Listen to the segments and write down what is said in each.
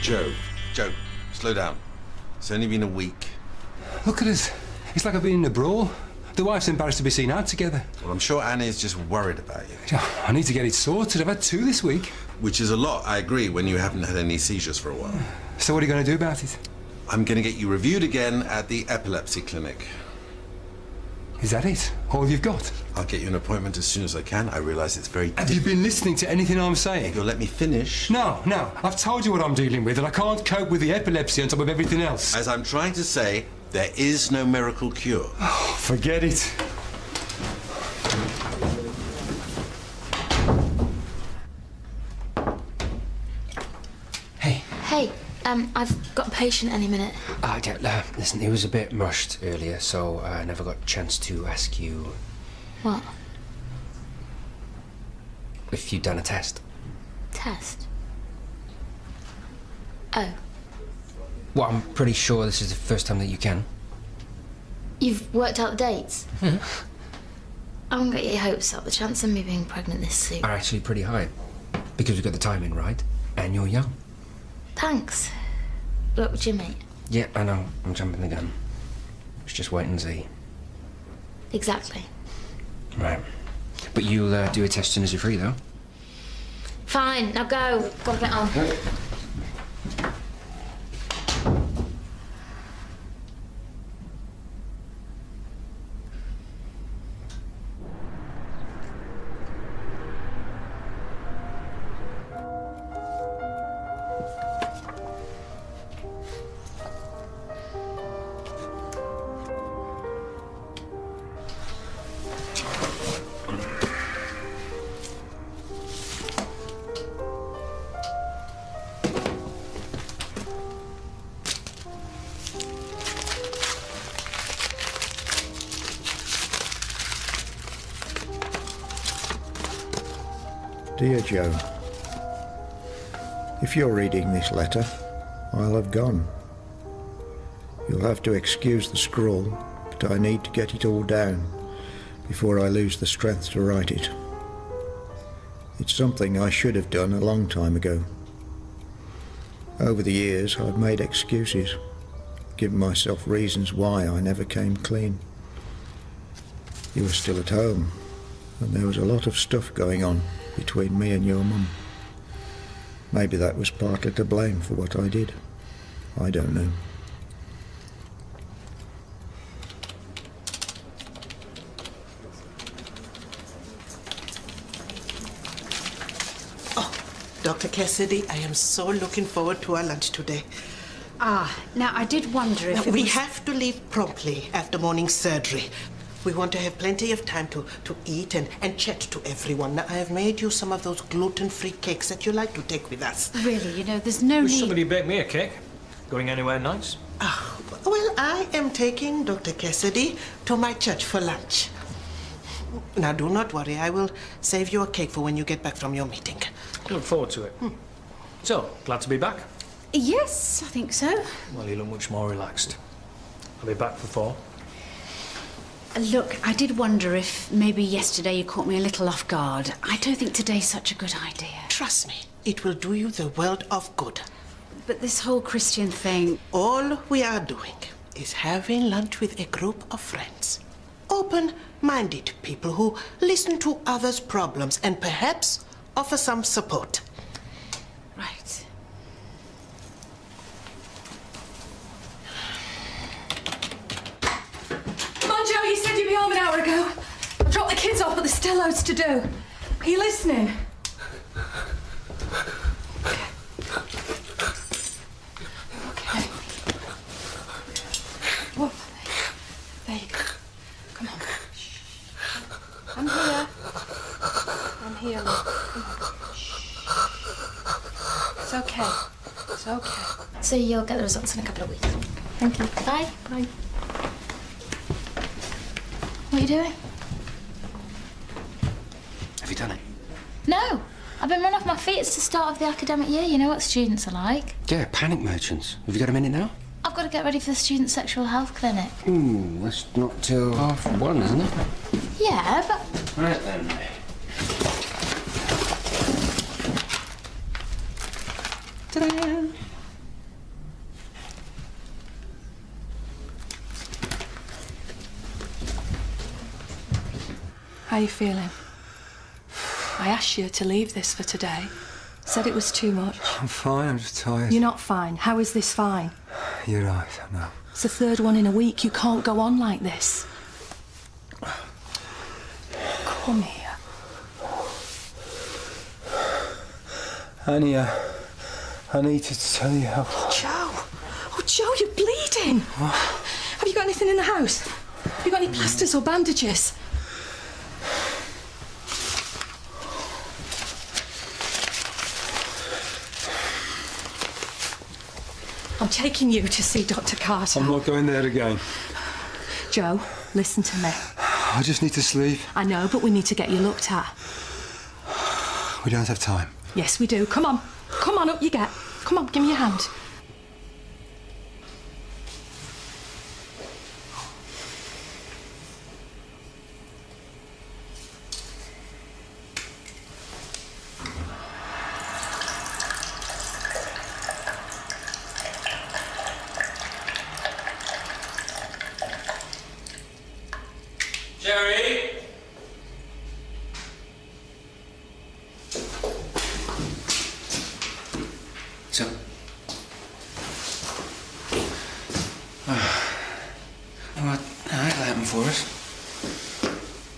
Joe, slow down. It's only been a week. Look at us. It's like I've been in a brawl. The wife's embarrassed to be seen out together. Well, I'm sure Annie's just worried about you. I need to get it sorted. I've had 2 this week. Which is a lot, I agree, when you haven't had any seizures for a while. So what are you going to do about it? I'm going to get you reviewed again at the epilepsy clinic. Is that it? All you've got? I'll get you an appointment as soon as I can. I realise it's very... Have you been listening to anything I'm saying? You'll let me finish? No. I've told you what I'm dealing with, and I can't cope with the epilepsy on top of everything else. As I'm trying to say, there is no miracle cure. Oh, forget it. Hey. Hey, I've got a patient any minute. Listen, he was a bit rushed earlier, so I never got a chance to ask you... What? If you'd done a test. Test? Oh. Well, I'm pretty sure this is the first time that you can. You've worked out the dates? Yeah. I won't get your hopes up. The chance of me being pregnant this soon Are actually pretty high. Because we got the timing right, and you're young. Thanks. Look, Jimmy. Yeah, I know. I'm jumping the gun. Let's just wait and see. Exactly. Right. But you'll do a test as soon as you're free, though. Fine, now go. Gotta get on. Okay. Dear Joe, if you're reading this letter, I'll have gone. You'll have to excuse the scrawl, but I need to get it all down before I lose the strength to write it. It's something I should have done a long time ago. Over the years, I've made excuses, given myself reasons why I never came clean. You were still at home, and there was a lot of stuff going on between me and your mum. Maybe that was partly to blame for what I did. I don't know. Oh, Dr. Cassidy, I am so looking forward to our lunch today. Now I did wonder if We have to leave promptly after morning surgery. We want to have plenty of time to eat and chat to everyone. Now, I have made you some of those gluten-free cakes that you like to take with us. Really, there's no Wish need... somebody bake me a cake. Going anywhere nice? Well, I am taking Dr. Cassidy to my church for lunch. Now, do not worry. I will save you a cake for when you get back from your meeting. Look forward to it. So, glad to be back? Yes, I think so. Well, you look much more relaxed. I'll be back for 4. Look, I did wonder if maybe yesterday you caught me a little off guard. I don't think today's such a good idea. Trust me, it will do you the world of good. But this whole Christian thing... All we are doing is having lunch with a group of friends. Open-minded people who listen to others' problems and perhaps offer some support. Right. Come on, Joe, you said you'd be home an hour ago. I dropped the kids off, but there's still loads to do. Are you listening? Okay. Whoa. There you go. Come on. I'm here. I'm here, look. Come on. It's okay. It's okay. So you'll get the results in a couple of weeks. Thank you. Bye. Bye. What are you doing? Have you done it? No. I've been run off my feet. It's the start of the academic year. You know what students are like. Yeah, panic merchants. Have you got a minute now? I've got to get ready for the student sexual health clinic. That's not till 1:30, isn't it? Yeah, but... Right then. Ta-da! How are you feeling? I asked you to leave this for today. Said it was too much. I'm fine, I'm just tired. You're not fine. How is this fine? You're right, I know. It's the third one in a week. You can't go on like this. Come here. Annie, I need to tell you how... Joe! Oh, Joe, you're bleeding! What? Have you got anything in the house? Have you got any plasters or bandages? I'm taking you to see Dr. Carter. I'm not going there again. Joe, listen to me. I just need to sleep. I know, but we need to get you looked at. We don't have time. Yes, we do. Come on. Come on, up you get. Come on, give me your hand. Jerry? So... what happened for us?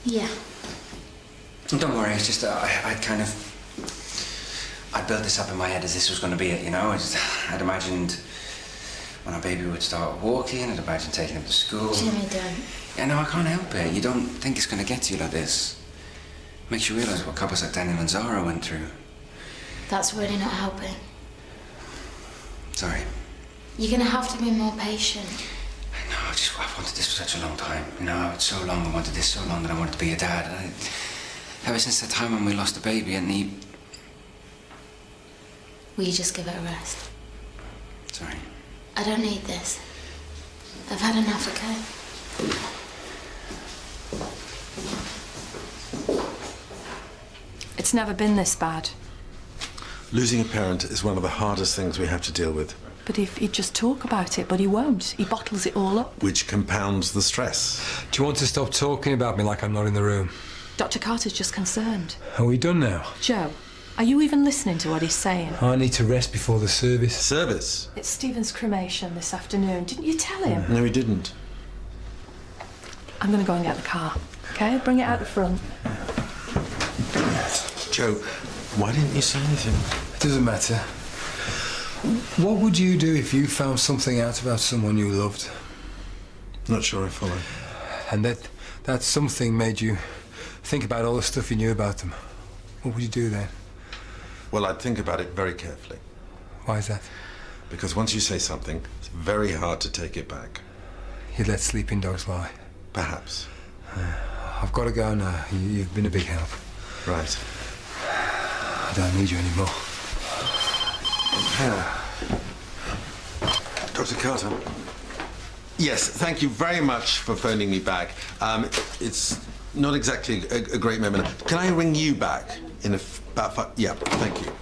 Yeah. Don't worry, it's just I'd kind of... I'd built this up in my head as this was going to be it, you know? I'd imagined when our baby would start walking, I'd imagined taking him to school. Jimmy, don't. Yeah, no, I can't help it. You don't think it's going to get to you like this. Makes you realise what couples like Daniel and Zara went through. That's really not helping. Sorry. You're gonna have to be more patient. No, I've wanted this for such a long time. You know, it's so long, I wanted this so long that I wanted to be a dad. And ever since the time when we lost the baby and he... Will you just give it a rest? Sorry. I don't need this. I've had enough, okay? It's never been this bad. Losing a parent is one of the hardest things we have to deal with. But if he'd just talk about it, but he won't. He bottles it all up. Which compounds the stress. Do you want to stop talking about me like I'm not in the room? Dr. Carter's just concerned. Are we done now? Joe, are you even listening to what he's saying? I need to rest before the service. Service? It's Stephen's cremation this afternoon. Didn't you tell him? No, he didn't. I'm going to go and get the car, OK? Bring it out the front. Joe, why didn't you say anything? It doesn't matter. What would you do if you found something out about someone you loved? Not sure I follow. And that something made you think about all the stuff you knew about them. What would you do then? Well, I'd think about it very carefully. Why is that? Because once you say something, it's very hard to take it back. You'd let sleeping dogs lie. Perhaps. I've got to go now. You've been a big help. Right. I don't need you anymore. Dr. Carter? Yes, thank you very much for phoning me back. It's not exactly a great moment. Can I ring you back in about 5... Yeah, thank you.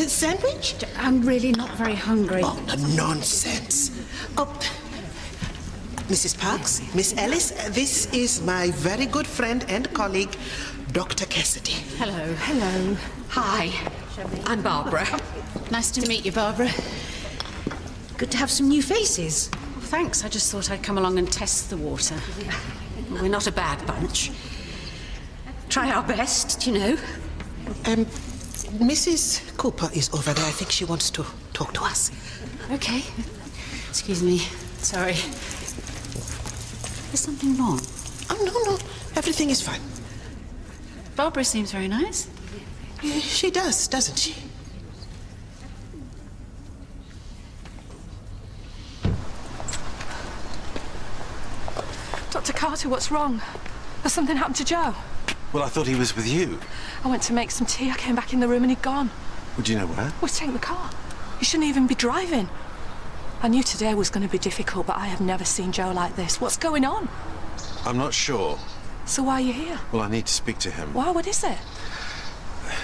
Sandwich? I'm really not very hungry. Oh, nonsense. Oh, Mrs. Parks, Miss Ellis, this is my very good friend and colleague, Dr. Cassidy. Hello. Hello. Hi, I'm Barbara. Nice to meet you, Barbara. Good to have some new faces. Well, thanks. I just thought I'd come along and test the water. We're not a bad bunch. Try our best, you know. Mrs. Cooper is over there. I think she wants to talk to us. Okay. Excuse me. Sorry. Is something wrong? Oh, no. Everything is fine. Barbara seems very nice. She does, doesn't she? Dr. Carter, what's wrong? Has something happened to Joe? Well, I thought he was with you. I went to make some tea. I came back in the room and he'd gone. Would you know where? Well, take the car. You shouldn't even be driving. I knew today was going to be difficult, but I have never seen Joe like this. What's going on? I'm not sure. So why are you here? Well, I need to speak to him. Why? What is it?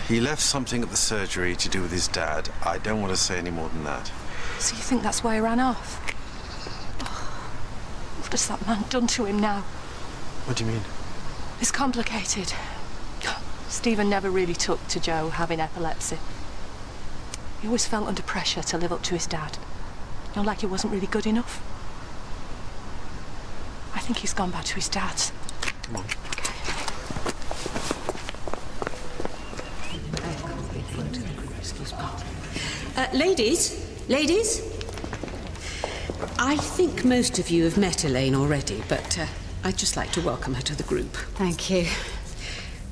He left something at the surgery to do with his dad. I don't want to say any more than that. So you think that's why he ran off? Oh, what has that man done to him now? What do you mean? It's complicated. Stephen never really took to Joe having epilepsy. He always felt under pressure to live up to his dad. You know, like he wasn't really good enough. I think he's gone back to his dad's. Come on. Ladies? I think most of you have met Elaine already, but I'd just like to welcome her to the group. Thank you.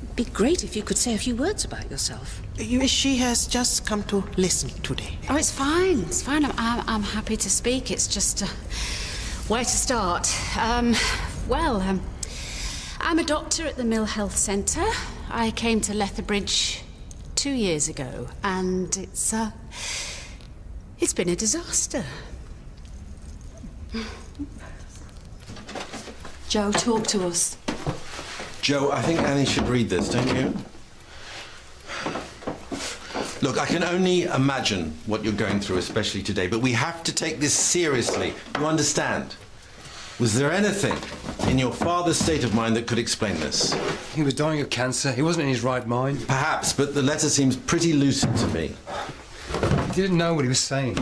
It'd be great if you could say a few words about yourself. She has just come to listen today. Oh, it's fine. It's fine. I'm happy to speak. It's just where to start. Well, I'm a doctor at the Mill Health Centre. I came to Lethbridge 2 years ago, and it's been a disaster. Joe, talk to us. Joe, I think Annie should read this, don't you? Look, I can only imagine what you're going through, especially today, but we have to take this seriously. You understand? Was there anything in your father's state of mind that could explain this? He was dying of cancer. He wasn't in his right mind. Perhaps, but the letter seems pretty lucid to me. He didn't know what he was saying.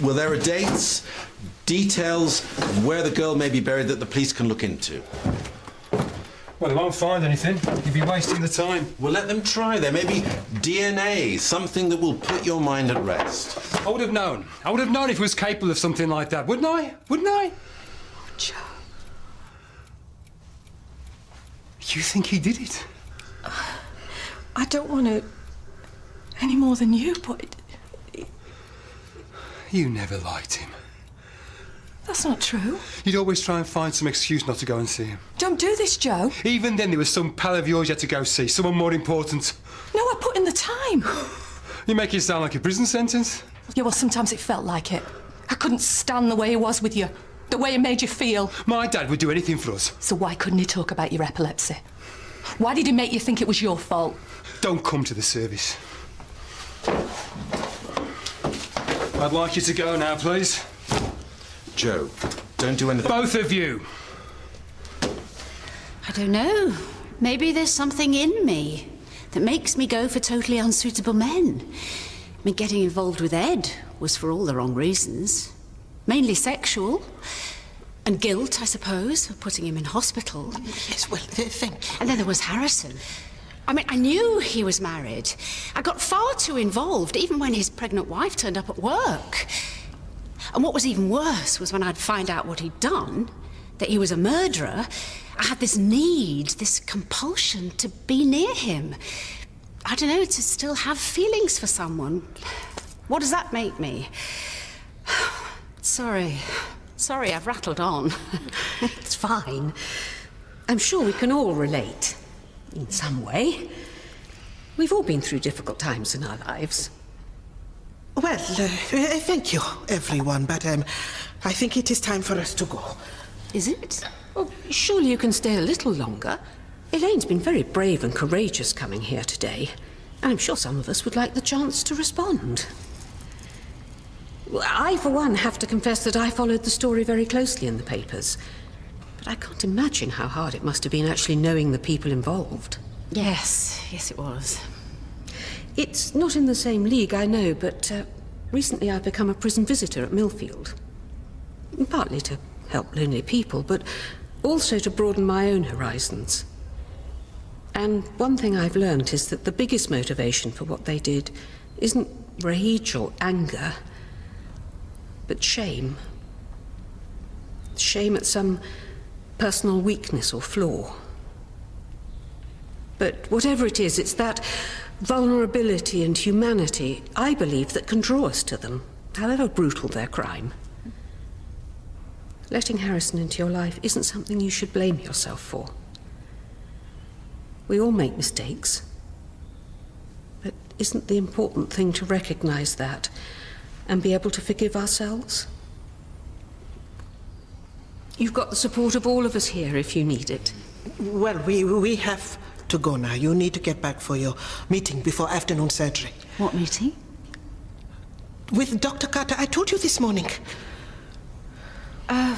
Well, there are dates, details of where the girl may be buried that the police can look into. Well, they won't find anything. You'd be wasting the time. Well, let them try. There may be DNA, something that will put your mind at rest. I would have known. I would have known if he was capable of something like that, wouldn't I? Wouldn't I? Joe. You think he did it? I don't want to any more than you, but... You never liked him. That's not true. You'd always try and find some excuse not to go and see him. Don't do this, Joe. Even then, there was some pal of yours you had to go see, someone more important. No, I put in the time. You make it sound like a prison sentence. Yeah, well, sometimes it felt like it. I couldn't stand the way he was with you, the way it made you feel. My dad would do anything for us. So why couldn't he talk about your epilepsy? Why did he make you think it was your fault? Don't come to the service. I'd like you to go now, please. Joe, don't do anything. Both of you. I don't know. Maybe there's something in me that makes me go for totally unsuitable men. I mean, getting involved with Ed was for all the wrong reasons. Mainly sexual. And guilt, I suppose, for putting him in hospital. Yes, well, thank you. And then there was Harrison. I mean, I knew he was married. I got far too involved, even when his pregnant wife turned up at work. And what was even worse was when I'd find out what he'd done, that he was a murderer, I had this need, this compulsion to be near him. I don't know, to still have feelings for someone. What does that make me? Sorry, I've rattled on. It's fine. I'm sure we can all relate, in some way. We've all been through difficult times in our lives. Well, thank you, everyone, but I think it is time for us to go. Is it? Well, surely you can stay a little longer. Elaine's been very brave and courageous coming here today, and I'm sure some of us would like the chance to respond. Well, I, for one, have to confess that I followed the story very closely in the papers, but I can't imagine how hard it must have been actually knowing the people involved. Yes, it was. It's not in the same league, I know, but recently I've become a prison visitor at Millfield. Partly to help lonely people, but also to broaden my own horizons. And one thing I've learned is that the biggest motivation for what they did isn't rage or anger, but shame. Shame at some personal weakness or flaw. But whatever it is, it's that vulnerability and humanity, I believe, that can draw us to them, however brutal their crime. Letting Harrison into your life isn't something you should blame yourself for. We all make mistakes. But isn't the important thing to recognize that and be able to forgive ourselves? You've got the support of all of us here if you need it. Well, we have to go now. You need to get back for your meeting before afternoon surgery. What meeting? With Dr. Carter. I told you this morning.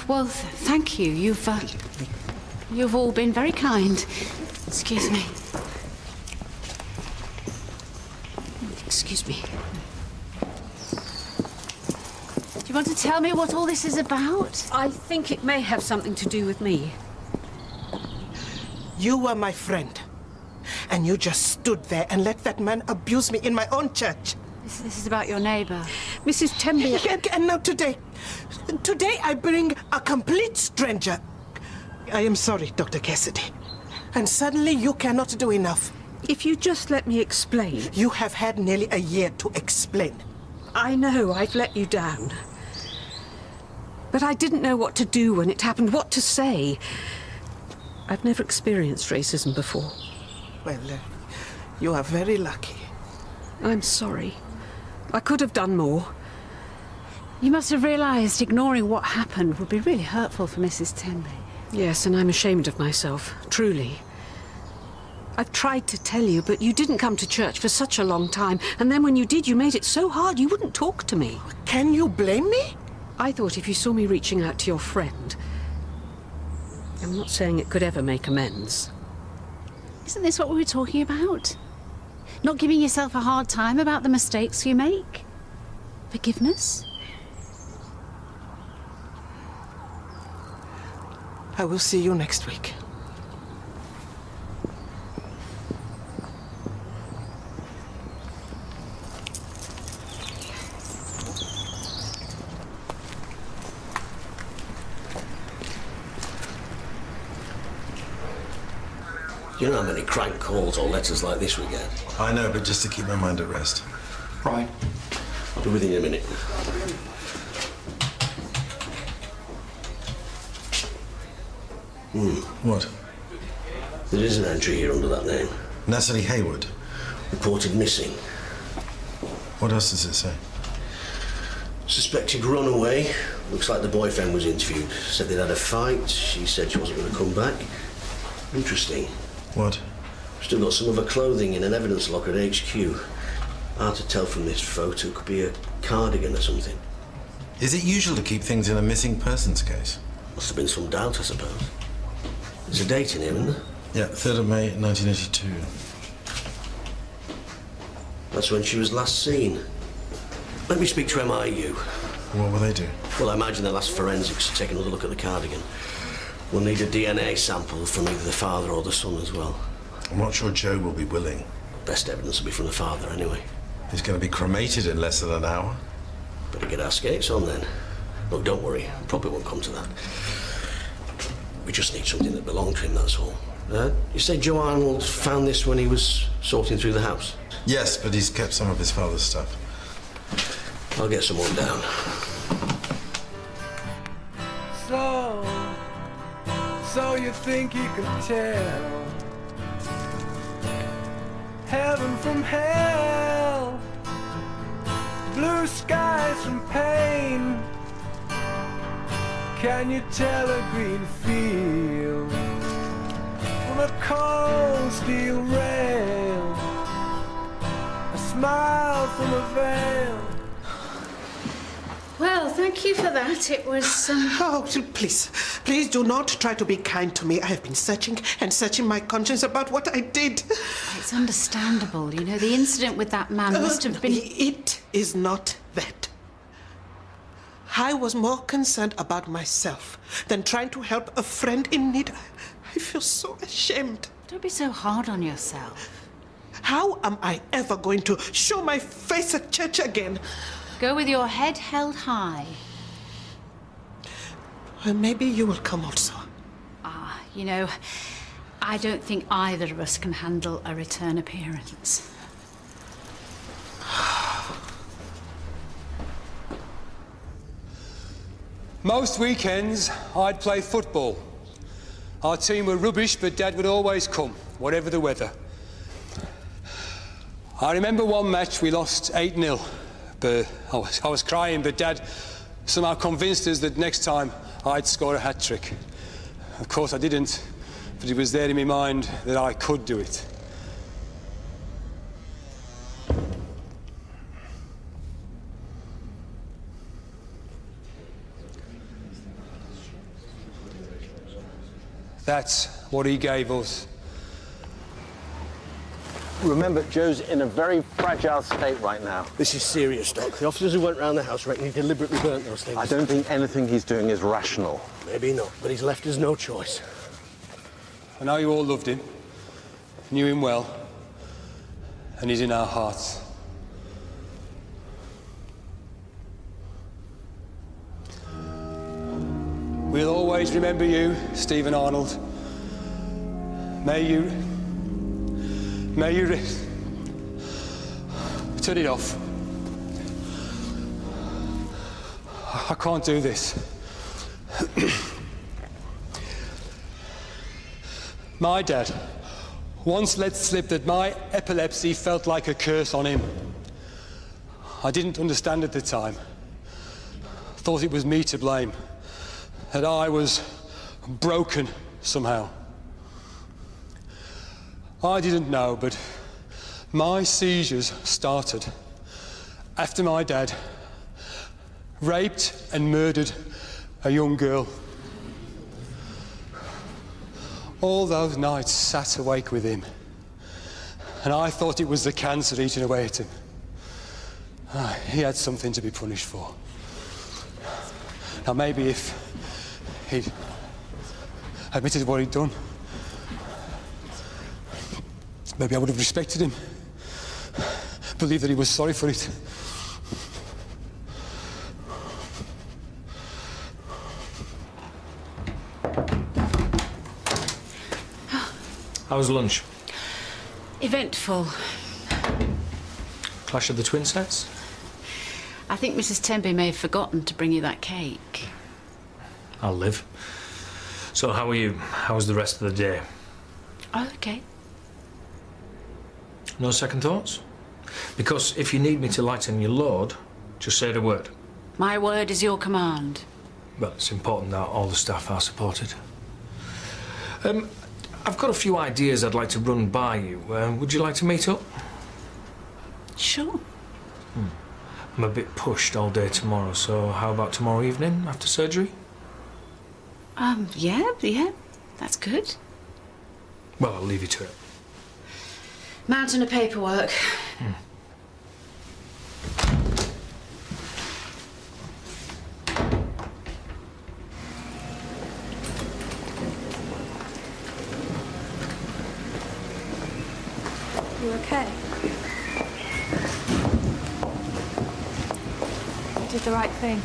Well, thank you. You've all been very kind. Excuse me. Excuse me. Do you want to tell me what all this is about? I think it may have something to do with me. You were my friend. And you just stood there and let that man abuse me in my own church. This is about your neighbour. Mrs. Temby... And now today I bring a complete stranger. I am sorry, Dr. Cassidy. And suddenly you cannot do enough. If you just let me explain... You have had nearly a year to explain. I know I've let you down. But I didn't know what to do when it happened, what to say. I've never experienced racism before. Well, you are very lucky. I'm sorry. I could have done more. You must have realised ignoring what happened would be really hurtful for Mrs. Tenby. Yes, and I'm ashamed of myself, truly. I've tried to tell you, but you didn't come to church for such a long time, and then when you did, you made it so hard you wouldn't talk to me. Can you blame me? I thought if you saw me reaching out to your friend... I'm not saying it could ever make amends. Isn't this what we were talking about? Not giving yourself a hard time about the mistakes you make? Forgiveness? I will see you next week. Do you know how many crank calls or letters like this we get? I know, but just to keep my mind at rest. Right. I'll be with you in a minute. What? There is an entry here under that name. Natalie Hayward. Reported missing. What else does it say? Suspected runaway. Looks like the boyfriend was interviewed. Said they'd had a fight. She said she wasn't going to come back. Interesting. What? Still got some of her clothing in an evidence locker at HQ. Hard to tell from this photo. Could be a cardigan or something. Is it usual to keep things in a missing persons case? Must have been some doubt, I suppose. There's a date in here, isn't there? Yeah, 3rd of May, 1982. That's when she was last seen. Let me speak to MIU. What will they do? Well, I imagine they'll ask forensics to take another look at the cardigan. We'll need a DNA sample from either the father or the son as well. I'm not sure Joe will be willing. Best evidence will be from the father, anyway. He's going to be cremated in less than an hour. Better get our skates on, then. Look, don't worry. Probably won't come to that. We just need something that belonged to him, that's all. You say Joe Arnold found this when he was sorting through the house? Yes, but he's kept some of his father's stuff. I'll get someone down. So you think you can tell heaven from hell, blue skies from pain? Can you tell a green field from a cold steel rail, a smile from a veil? Well, thank you for that. It was... Oh, please do not try to be kind to me. I have been searching and searching my conscience about what I did. It's understandable. You know, the incident with that man must have been... It is not that. I was more concerned about myself than trying to help a friend in need. I feel so ashamed. Don't be so hard on yourself. How am I ever going to show my face at church again? Go with your head held high. Well, maybe you will come also. You know, I don't think either of us can handle a return appearance. Most weekends, I'd play football. Our team were rubbish, but Dad would always come, whatever the weather. I remember one match we lost 8-0. But I was crying, but Dad somehow convinced us that next time I'd score a hat-trick. Of course I didn't, but it was there in my mind that I could do it. That's what he gave us. Remember, Joe's in a very fragile state right now. This is serious, Doc. The officers who went round the house reckon he deliberately burnt those things. I don't think anything he's doing is rational. Maybe not, but he's left us no choice. I know you all loved him, knew him well, and he's in our hearts. We'll always remember you, Stephen Arnold. May you turn it off. I can't do this. My dad once let slip that my epilepsy felt like a curse on him. I didn't understand at the time. Thought it was me to blame. That I was broken somehow. I didn't know, but my seizures started after my dad raped and murdered a young girl. All those nights sat awake with him, and I thought it was the cancer eating away at him. He had something to be punished for. Now maybe if he'd admitted what he'd done, maybe I would have respected him, believed that he was sorry for it. How was lunch? Eventful. Clash of the twin sets? I think Mrs. Tenby may have forgotten to bring you that cake. I'll live. So how are you? How was the rest of the day? Oh, okay. No second thoughts? Because if you need me to lighten your load, just say the word. My word is your command. Well, it's important that all the staff are supported. I've got a few ideas I'd like to run by you. Would you like to meet up? Sure. I'm a bit pushed all day tomorrow, so how about tomorrow evening after surgery? Yeah, that's good. Well, I'll leave you to it. Mountain of paperwork. You okay? You did the right thing.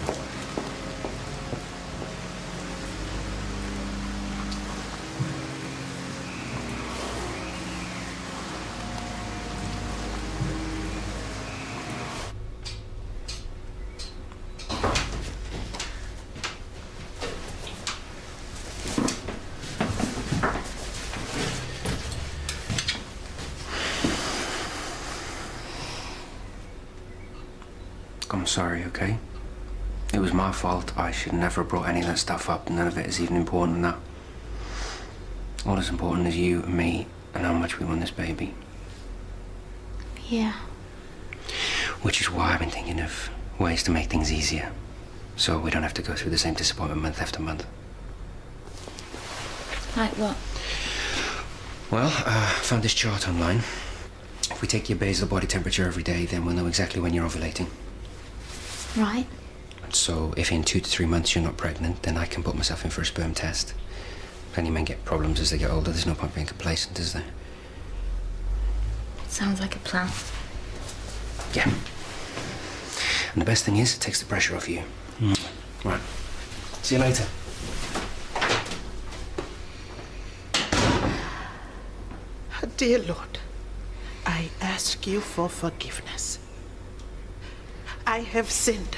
I'm sorry, okay? It was my fault. I should never have brought any of that stuff up. None of it is even important than that. All that's important is you and me and how much we want this baby. Yeah. Which is why I've been thinking of ways to make things easier. So we don't have to go through the same disappointment month after month. Like what? Well, I found this chart online. If we take your basal body temperature every day, then we'll know exactly when you're ovulating. Right. So if in 2 to 3 months you're not pregnant, then I can put myself in for a sperm test. Plenty of men get problems as they get older. There's no point being complacent, is there? Sounds like a plan. Yeah. And the best thing is, it takes the pressure off you. Right. See you later. Dear Lord, I ask you for forgiveness. I have sinned.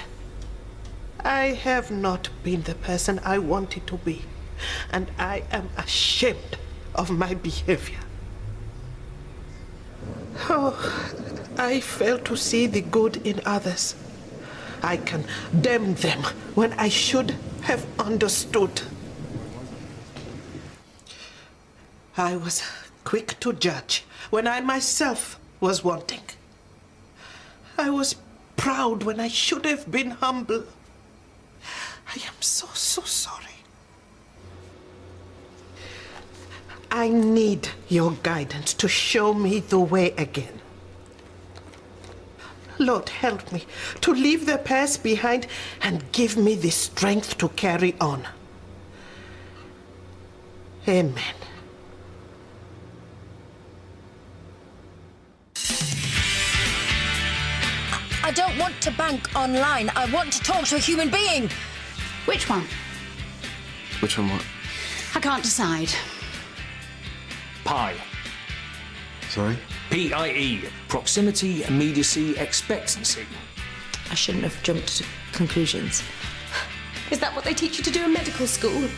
I have not been the person I wanted to be, and I am ashamed of my behavior. Oh, I fail to see the good in others. I condemn them when I should have understood. I was quick to judge when I myself was wanting. I was proud when I should have been humble. I am so sorry. I need your guidance to show me the way again. Lord, help me to leave the past behind and give me the strength to carry on. Amen. I don't want to bank online. I want to talk to a human being. Which one? Which one what? I can't decide. PIE. Sorry? PIE. Proximity, immediacy, expectancy. I shouldn't have jumped to conclusions. Is that what they teach you to do in medical school?